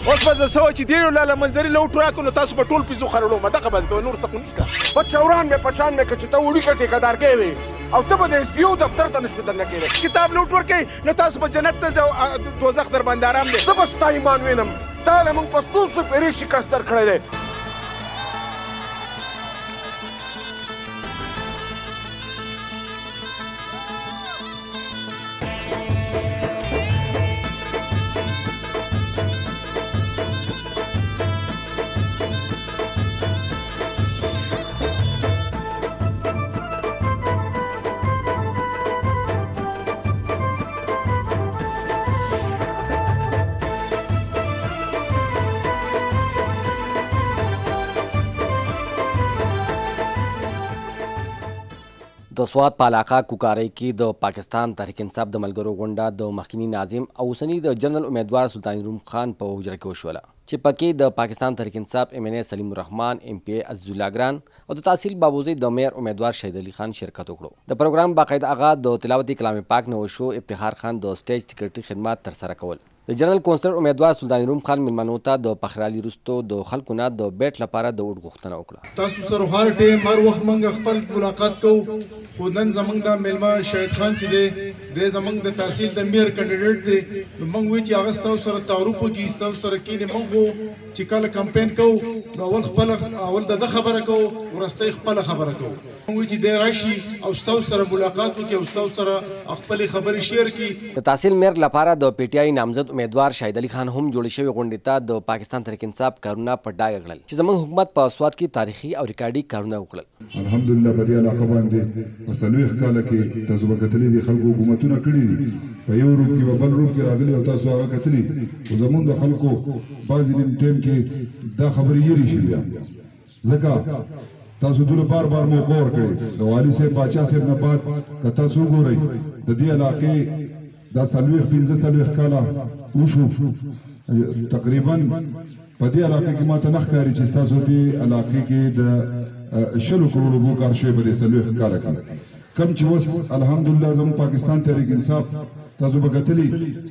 اوس به زه څه چې دې لاله منظري له وټو راکړو نو تاسو به ټول پیسو خرړوم دغه به درته نور څه خو نشته په چوران مې پچان مې که چې ته وړوکی ټیکهدارګی وې او ته به د ایس پي او دفتر ته نشو درنه کېدی کتاب لوټ ورکوي نو تاسو به جنت ته ځئ دوزخ در باندې ارام دی زه به ستا ایمان وینم تا له موږ په څو څو پیرې شکست درکړی دی د سوات په علاقه کوکارۍ کې د پاکستان تحریک انصاف د ملګرو غونډه د مخکیني ناظم او اوسني د جنرال امیدوار سلطان روم خان په حجره کې وشوله چې پکې د پاکستان تحریک انصاف MNA سلیم الرحمن MP عزیز الله ګران او د تحصیل بابوزی د میر امیدوار شهید علي خان شرکت وکړو د پروګرام باقاعده آغاز د تلاوت کلام پاک نه وشو افتخار خان د سټیج سکیورټي خدمات ترسره کول د جنرال کونسلر امیدوار سلطان روم خان ملمنو ته د پخرالي رستو د خلکو نه د بیټ لپاره د وډ غوښتنه وکړه تاسو سره هر ټیم هر وخت موږ خپل ملاقات کوو خو نن زمونږ د میلمه شهید خان چې دی د زمونږ د تحصیل د میر کینډیډیټ دی نو موږ وایو چې هغه ستاسو سره تعارف وکړي ستاسو سره کښېني موږ چې کله کمپین کوو نو اول د ده خبره کوو وروستی خپله خبره کوو موږ وایو چې دی راشي او ستاسو سره ملاقات وکړي او ستاسو سره خپلې خبرې شیر کړي د تحصیل میر لپاره د PTI نامزد امیدوار شهید علي خان هم جوړې شوې غونډې ته د پاکستان تحریک انصاف کارونه په ډاګه کړل چې زموږ حکومت په سوات کې تاریخي او ریکارډي کارونه وکړل الحمدلله په دې علاقه باندې په څلوېښت کاله کې تاسو به کتلي دي خلکو حکومتونه کړي دي په یو روپ کې به بل روپ کې راغلي او تاسو هغه کتلي خو زموږ د خلکو بعضې ټایم کې دا خبرې یېرې شوي ځکه تاسو دوی بار بار موقع ورکړې د والي صاحب باچا صاحب نه بعد که تاسو وګورئ د دې علاقې دا څلوېښت پنځه څلوېښت کاله وشو تقریبا په دې علاقې کې ماته نه ښکاري چې تاسو دې علاقې کې د 100 کروڑو اوبو کار شوی په دې څلوېښت کاله کې کم چې اوس الحمدلله زموږ پاکستان تحریک انصاف تاسو به کتلي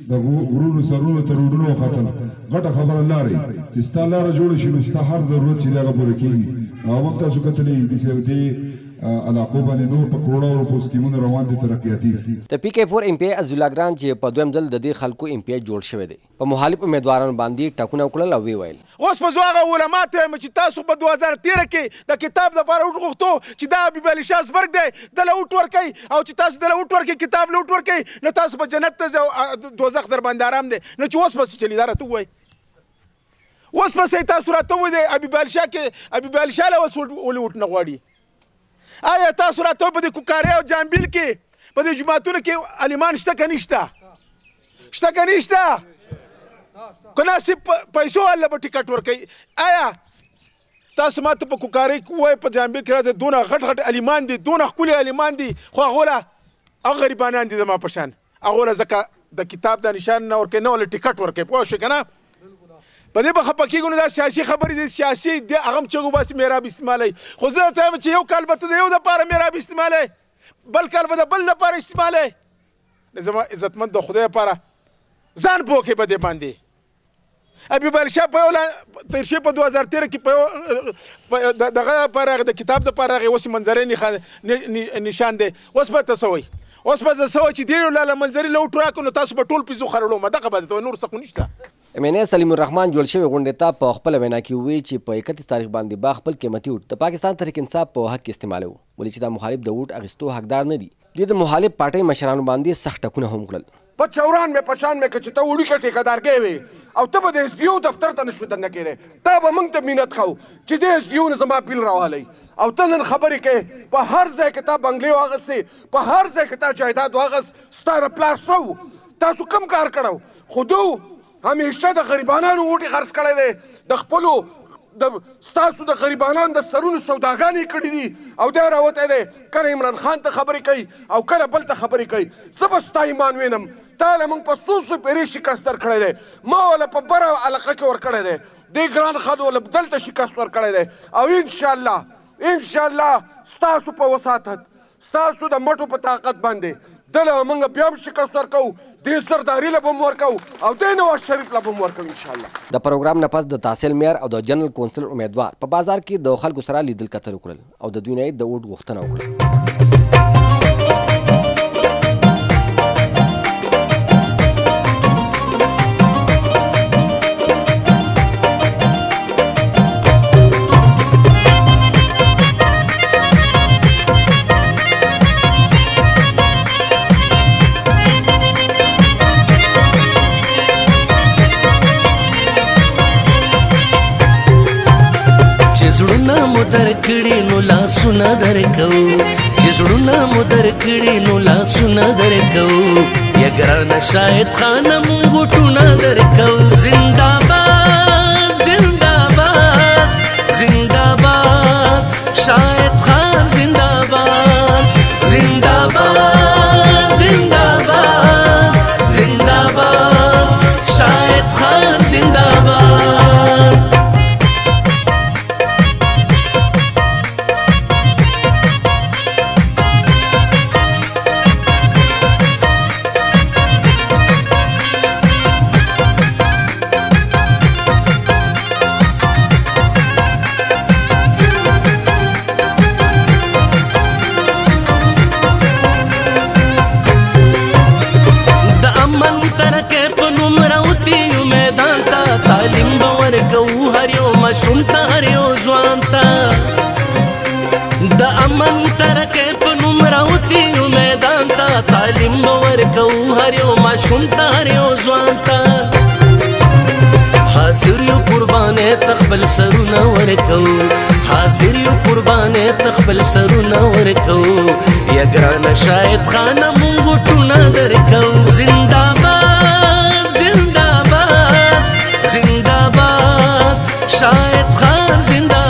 د غرونو سرونو تر روډونو وختل غټه خبره لارې چې ستا لاره جوړه شي نو ستا هر ضرورت چې دی هغه پوره کېږي او وخت تاسو کتلي دې علاقو باندې نور په کروڑو روپو سکیمونه روان دي ترقیاتي د PK4 MP عزیز الله ګران چې په دویم ځل د دې خلکو MP جوړ شوی دی په مخالف امیدوارانو باندې ټاکنه وکړل او وی ویل اوس په زه هغه علما ته یم چې تاسو په 2013 کې د کتاب لپاره وغوښتو چې دا حبیب علي شاه زبرګ دی دله وټ ورکوي او چې تاسو دله وټ ورکوي کتاب له وټ ورکوي نو تاسو په جنت ته ځئ دوزخ در باندې ارام دی نو چې اوس بس چلی دا راته ووایي اوس بس تاسو راته ووایي حبیب علي شاه کې حبیب علي شاه له اوس ولې وټ نه غواړي آیا تاسو راته په دې کوکارۍ او جامبیل کې په دې جوماتونو کې علیمان شته که نشته شته که نشته که ناسب پیسو الله به ټکټ ورکوي آیا تاسو ماته په کوکارۍ کې ووایئ په جامبیل کې راته دونه غټ غټ علیمان دي دونه ښکلي علیمان دي خو هغو له هغه غریبانان دي زما په شان هغو له ځکه د کتاب د نشان نه ورکوي نه له ټکټ ورکوي پوه شوې که نه په دې به خفه کېږو نو دا سیاسي خبرې دي سیاسي دی هغه هم چغو باسي میراب استعمالوي خو زه درته وایم چې یو کال به ته د یو دپاره میراب استعمالوي بل کال به د بل دپاره استعمالوي زما عزتمند د خدای لپاره ځان پوه کړې په دې باندې حبیب علي شاه په یو تېر شوي په 2013 کې په دغه لپاره د کتاب دپاره هغې اوس منظرې نشان دی اوس به ته څه وایي اوس به ته څه وایي چې دې لاله منظرې له وټو راکړو نو تاسو به ټول پیسو خرړوم دغه به درته نور څه خو نشته MNA سلیم الرحمن جوړ شوې غونډې ته په خپله وینا کې وویل چې په 31 تاریخ باندې به خپل قیمتي ووټ د پاکستان تحریک انصاف په حق کې استعمالوي ولې چې دا مخالف د ووټ اخیستو حقدار نه دي دوی د مخالف پارټۍ مشرانو باندې سخت ټکونه هم کړل په چوران مې پچان مې که چې ته وړوکی ټیکهدارګی وې او ته به د ایس پي او دفتر ته نشو درنه کېدی تا به موږ ته مینت ښو چې د ایس پي او نه زما بیل راوالی او ته نن خبرې کوې په هر ځای کې تا بنګلې واغستې په هر ځای کې تا جایداد واغست ستا د پلار څه تاسو کم کار کړی خو دو همیشه د غریبانانو وټې خرڅ کړی دی د خپلو د ستاسو د غریبانانو د سرونو سوداګانې کړي دي او دی راوتی دی کله عمران خان ته خبرې کوي او کله بل ته خبرې کوي زه به ستا ایمان وینم تا له موږ په څو څو پیرې شکست درکړی دی ما وله په بره علاقه کې ورکړی دی دې ګران ښځو وله دلته شکست ورکړی دی او انشاءالله ستاسو په وساطت ستاسو د مټو په طاقت باندې دله موږ بیا هم شکست ورکوو دې سرداري له به هم ورکوو او دې نواز شریف له به هم ورکوو انشاءالله. د پروګرام نه پس د تحصیل میئر او د جنرال کونسل امیدوار په بازار کې د خلکو سره لیدل کتل وکړل او د دوی نه د ووټ غوښتنه وکړه. درکړي نو لاسونه درکو چې زړونه مو درکړي نو لاسونه درکو یا ګرانه شاهد خانه مونږ ټونه درکو. زنده‌باد زنده‌باد زنده‌باد شاهد خان زنده‌باد زنده‌باد زنده‌باد زنده‌باد شاهد خان زنده‌باد. ماشوم ته هر یو ځوان ته د امن ترکې په نوم راوتي یو میدان ته تعلیم به ورکوو هر یو ماشوم ته هر یو ځوان ته حاضر یو قربانې ته خپل سرونه ورکوو حاضر یو قربانې ته خپل سرونه ورکوو یا ګرانه شاهد خانه مونږ ټونه درکوو. زنده‌باد زنده‌باد زنده‌باد شاهد خان زنده‌باد.